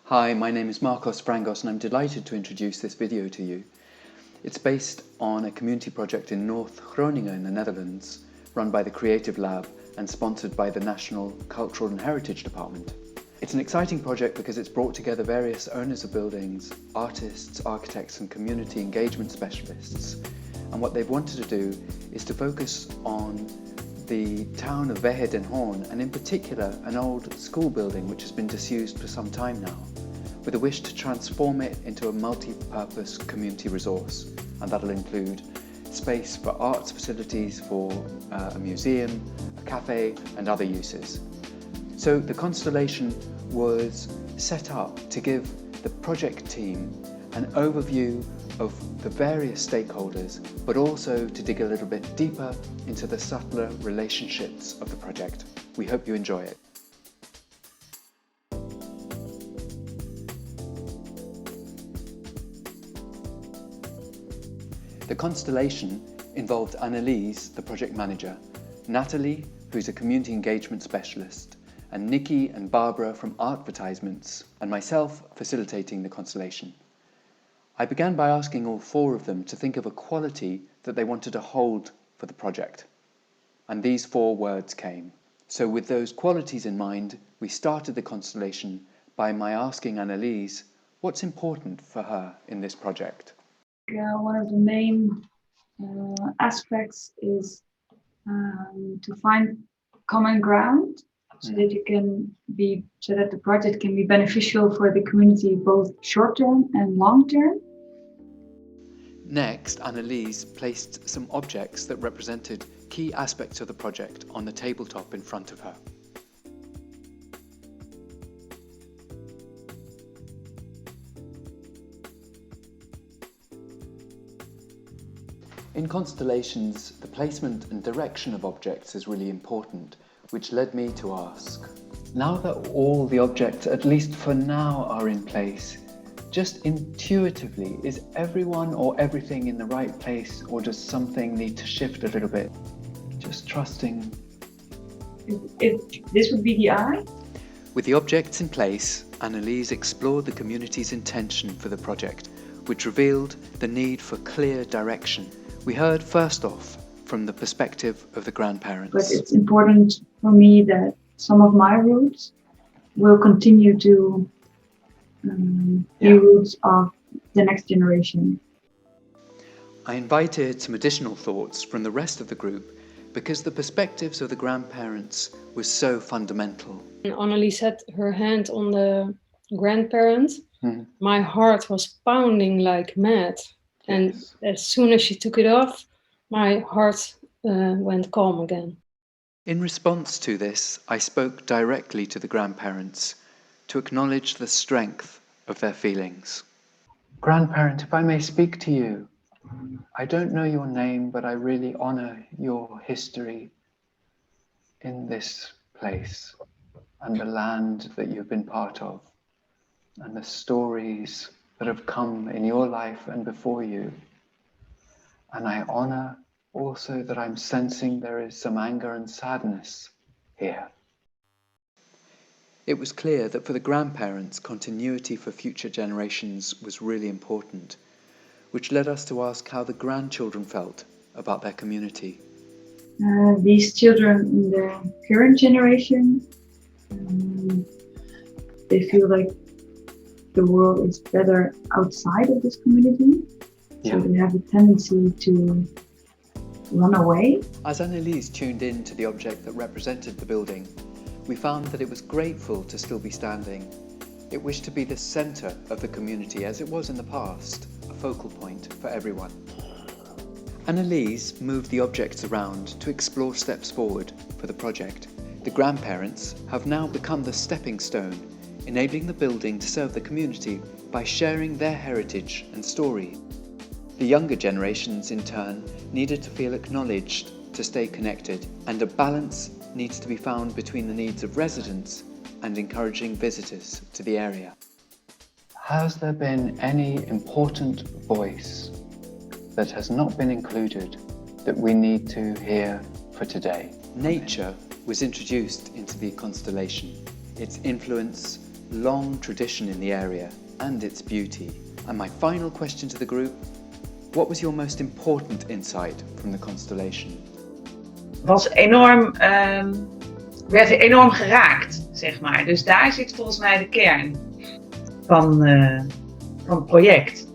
Hi, my name is Marcos Frangos and I'm delighted to introduce this video to you. It's based on a community project in North Groningen in the Netherlands, run by the Creative Lab and sponsored by the National Cultural and Heritage Department. It's an exciting project because it's brought together various owners of buildings, artists, architects and community engagement specialists. And what they've wanted to do is to focus on the town of Vehe den Hoorn, and in particular an old school building which has been disused for some time now, with a wish to transform it into a multi-purpose community resource, and that'll include space for arts facilities, for a museum, a cafe and other uses. So the constellation was set up to give the project team an overview of the various stakeholders, but also to dig a little bit deeper into the subtler relationships of the project. We hope you enjoy it. The constellation involved Annelies, the project manager, Natalie, who's a community engagement specialist, and Nikki and Barbara from Artvertisements, and myself facilitating the constellation. I began by asking all four of them to think of a quality that they wanted to hold for the project. And these four words came. So with those qualities in mind, we started the constellation by my asking Annelies what's important for her in this project. One of the main aspects is to find common ground so that the project can be beneficial for the community both short term and long term. Next, Annelies placed some objects that represented key aspects of the project on the tabletop in front of her. In constellations, the placement and direction of objects is really important, which led me to ask, now that all the objects, at least for now, are in place, just intuitively, is everyone or everything in the right place, or does something need to shift a little bit? Just trusting. If this would be the eye? With the objects in place, Annelies explored the community's intention for the project, which revealed the need for clear direction. We heard first off from the perspective of the grandparents. But it's important for me that some of my roots will continue to be roots of the next generation. I invited some additional thoughts from the rest of the group because the perspectives of the grandparents were so fundamental. Annelies had her hand on the grandparent. My heart was pounding like mad. And as soon as she took it off, my heart went calm again. In response to this, I spoke directly to the grandparents to acknowledge the strength of their feelings. Grandparent, if I may speak to you, I don't know your name, but I really honor your history in this place and the land that you've been part of and the stories that have come in your life and before you. And I honor also that I'm sensing there is some anger and sadness here. It was clear that for the grandparents, continuity for future generations was really important, which led us to ask how the grandchildren felt about their community. These children in the current generation, they feel like the world is better outside of this community. So they have a tendency to run away. As Annelies tuned in to the object that represented the building, we found that it was grateful to still be standing. It wished to be the centre of the community as it was in the past, a focal point for everyone. Annelies moved the objects around to explore steps forward for the project. The grandparents have now become the stepping stone, enabling the building to serve the community by sharing their heritage and story. The younger generations, in turn, needed to feel acknowledged to stay connected, and a balance needs to be found between the needs of residents and encouraging visitors to the area. Has there been any important voice that has not been included that we need to hear for today? Nature was introduced into the constellation. Its influence long tradition in the area and its beauty. And my final question to the group, what was your most important insight from the constellation? Werd enorm geraakt, zeg maar. Dus daar zit volgens mij de kern van het project.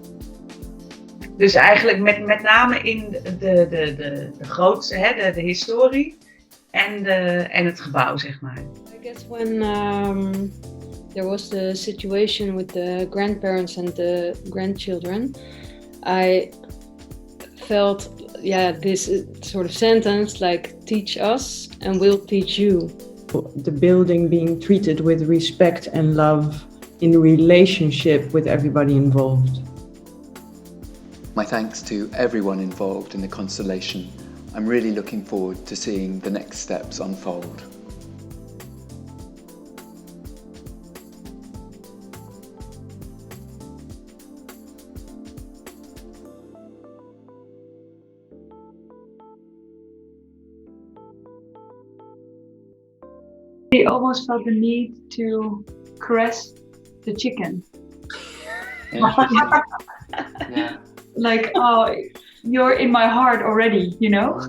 Dus eigenlijk met name in de grootste, de historie en het gebouw, zeg maar. I guess when there was the situation with the grandparents and the grandchildren, I felt, this sort of sentence like, teach us and we'll teach you. The building being treated with respect and love in relationship with everybody involved. My thanks to everyone involved in the constellation. I'm really looking forward to seeing the next steps unfold. He almost felt the need to caress the chicken. Yeah. Like, oh, you're in my heart already, you know?